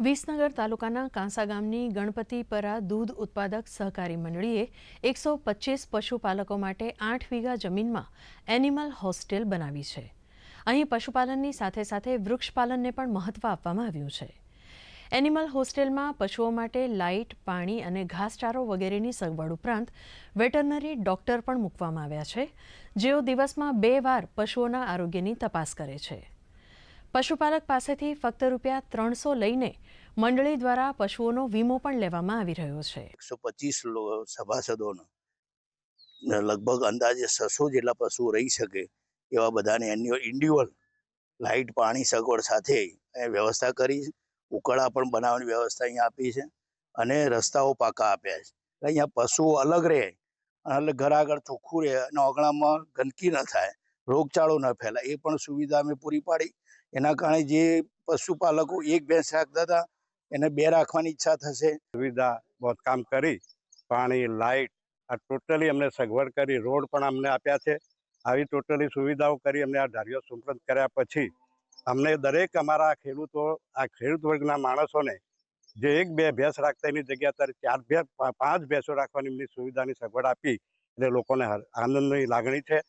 વિસનગર તાલુકાના કાંસા ગામની ગણપતિપરા દૂધ ઉત્પાદક સહકારી મંડળીએ 125 પશુપાલકો માટે 8 વીઘા જમીનમાં એનિમલ હોસ્ટેલ બનાવી છે। અહીં પશુપાલનની સાથે સાથે વૃક્ષપાલનને પણ મહત્વ આપવામાં આવ્યું છે। એનિમલ હોસ્ટેલમાં પશુઓ માટે લાઇટ, પાણી અને ઘાસચારો વગેરેની સગવડ ઉપરાંત વેટરનરી ડોક્ટર પણ મૂકવામાં આવ્યા છે, જેઓ દિવસમાં 2 વાર પશુઓના આરોગ્યની તપાસ કરે છે। પશુપાલક પાસેથી ફક્ત ₹300 લઈને મંડળી દ્વારા પશુઓનો વીમો પણ લેવામાં આવી રહ્યો છે। 125 સભાસદોનો લગભગ અંદાજે 600 જેટલા પશુઓ રહી શકે એવા બધાને ઇન્ડિવિડ્યુઅલ લાઇટ, પાણી સગવડ સાથે વ્યવસ્થા કરી। ઉકળા પણ બનાવવાની વ્યવસ્થા અહીંયા આપી છે અને રસ્તાઓ પાકા આપ્યા છે। અહીંયા પશુઓ અલગ રહે એટલે ઘર આગળ ચોખ્ખું રહે અને ઓગણામાં ગંદકી ન થાય, રોગચાળો ન ફેલાય, એ પણ સુવિધા અમે પૂરી પાડી। એના કારણે જે પશુપાલકો 1 ભેંસ રાખતા હતા એને 2 રાખવાની ઈચ્છા થશે। સુવિધા बहुत काम કરી, પાણી, લાઇટ આ ટોટલી અમને સગવડ કરી, રોડ પણ અમને આપ્યા છે। આવી ટોટલી સુવિધાઓ કરી અમને આ ધારીઓ સુપ્રત કર્યા પછી અમને દરેક અમારા ખેડૂતો, આ ખેડૂત વર્ગના માણસોને જે 1-2 ભેંસ રાખતા એની જગ્યા અત્યારે 4-5 ભેંસો રાખવાની એમની સુવિધાની સગવડ આપી એટલે લોકોને આનંદની લાગણી છે।